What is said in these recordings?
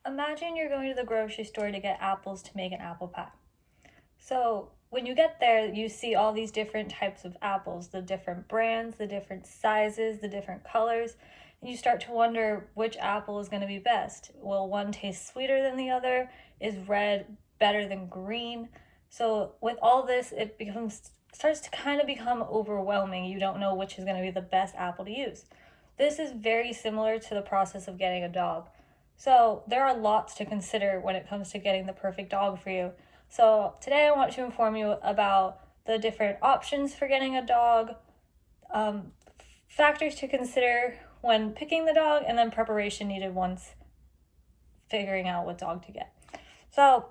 Imagine you're going to the grocery store to get apples to make an apple pie. So, when you get there, you see all these different types of apples, the different brands, the different sizes, the different colors, and you start to wonder which apple is going to be best. Will one taste sweeter than the other? Is red better than green? So, with all this, it becomes starts to kind of become overwhelming. You don't know which is going to be the best apple to use. This is very similar to the process of getting a dog. So, there are lots to consider when it comes to getting the perfect dog for you. So, today I want to inform you about the different options for getting a dog, um, factors to consider when picking the dog, and then preparation needed once figuring out what dog to get. So,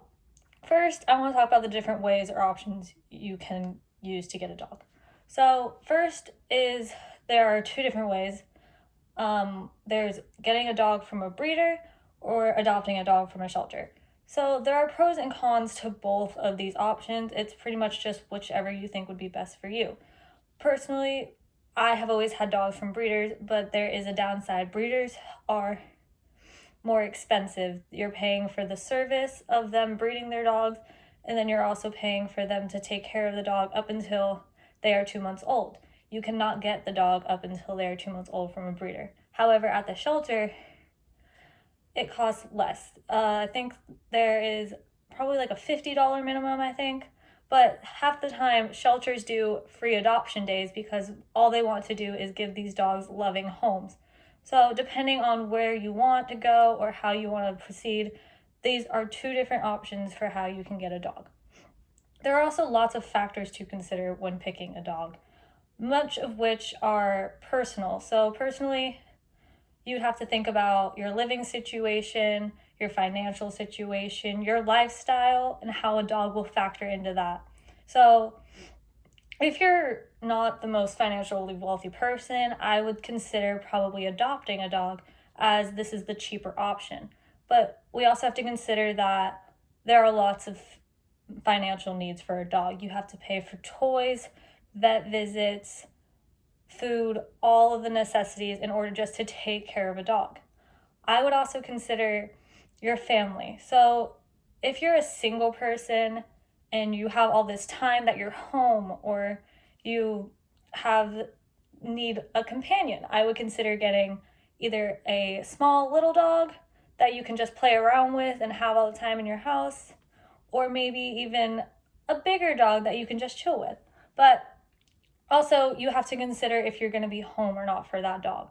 first, I want to talk about the different ways or options you can use to get a dog. So, first is there are two different ways. There's getting a dog from a breeder or adopting a dog from a shelter. So there are pros and cons to both of these options. It's pretty much just whichever you think would be best for you. Personally, I have always had dogs from breeders, but there is a downside. Breeders are more expensive. You're paying for the service of them breeding their dogs, and then you're also paying for them to take care of the dog up until they are 2 months old. You cannot get the dog up until they are 2 months old from a breeder. However, at the shelter, it costs less. I think there is probably like a $50 minimum, I think. But half the time, shelters do free adoption days because all they want to do is give these dogs loving homes. So, depending on where you want to go or how you want to proceed, these are two different options for how you can get a dog. There are also lots of factors to consider when picking a dog, much of which are personal. So, personally, you'd have to think about your living situation, your financial situation, your lifestyle, and how a dog will factor into that. So, if you're not the most financially wealthy person, I would consider probably adopting a dog as this is the cheaper option. But we also have to consider that there are lots of financial needs for a dog. You have to pay for toys, vet visits, food, all of the necessities in order just to take care of a dog. I would also consider your family. So, if you're a single person and you have all this time that you're home or you have need a companion, I would consider getting either a small little dog that you can just play around with and have all the time in your house, or maybe even a bigger dog that you can just chill with. But also, you have to consider if you're going to be home or not for that dog.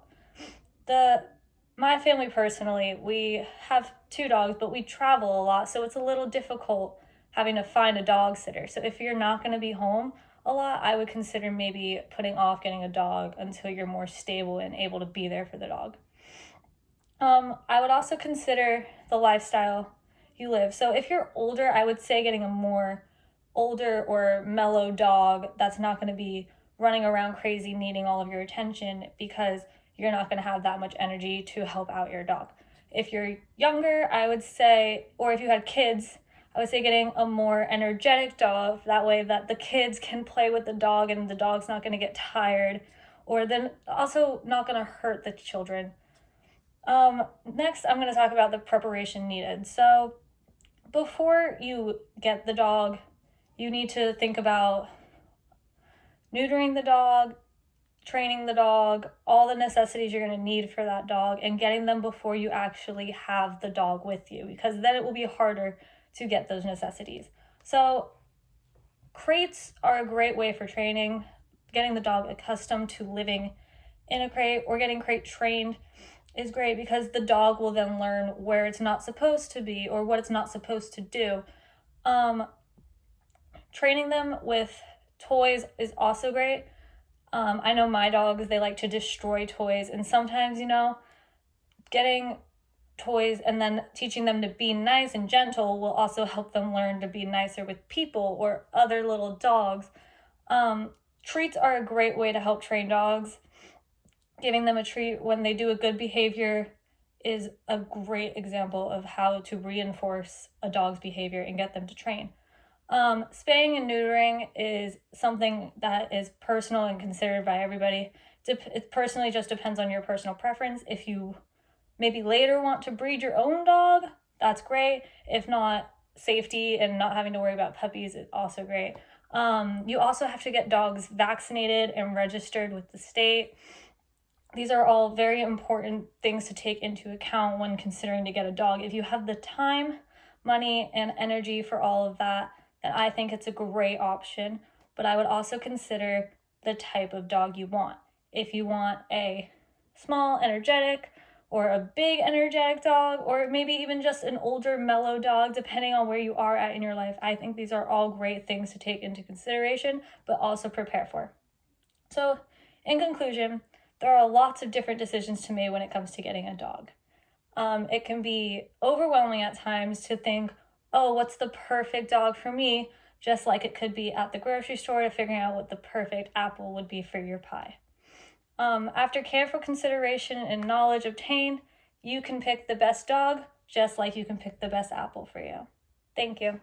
My family personally, we have two dogs, but we travel a lot, so it's a little difficult having to find a dog sitter. So if you're not going to be home a lot, I would consider maybe putting off getting a dog until you're more stable and able to be there for the dog. I would also consider the lifestyle you live. So if you're older, I would say getting a more older or mellow dog that's not going to be running around crazy needing all of your attention because you're not going to have that much energy to help out your dog. If you're younger, I would say, or if you had kids, I would say getting a more energetic dog. That way that the kids can play with the dog and the dog's not going to get tired, or then also not going to hurt the children. Next, I'm going to talk about the preparation needed. So before you get the dog, you need to think about neutering the dog, training the dog, all the necessities you're going to need for that dog, and getting them before you actually have the dog with you, because then it will be harder to get those necessities. So, crates are a great way for training, getting the dog accustomed to living in a crate or getting crate trained is great because the dog will then learn where it's not supposed to be or what it's not supposed to do. Training them with toys is also great. I know my dogs, they like to destroy toys, and sometimes, getting toys and then teaching them to be nice and gentle will also help them learn to be nicer with people or other little dogs. Treats are a great way to help train dogs. Giving them a treat when they do a good behavior is a great example of how to reinforce a dog's behavior and get them to train. Spaying and neutering is something that is personal and considered by everybody. It personally just depends on your personal preference. If you maybe later want to breed your own dog, that's great. If not, safety and not having to worry about puppies is also great. You also have to get dogs vaccinated and registered with the state. These are all very important things to take into account when considering to get a dog. If you have the time, money, and energy for all of that, then I think it's a great option. But I would also consider the type of dog you want. If you want a small, energetic, or a big, energetic dog, or maybe even just an older, mellow dog, depending on where you are at in your life, I think these are all great things to take into consideration, but also prepare for. So, in conclusion, there are lots of different decisions to make when it comes to getting a dog. It can be overwhelming at times to think, oh, what's the perfect dog for me? Just like it could be at the grocery store to figuring out what the perfect apple would be for your pie. After careful consideration and knowledge obtained, you can pick the best dog, just like you can pick the best apple for you. Thank you.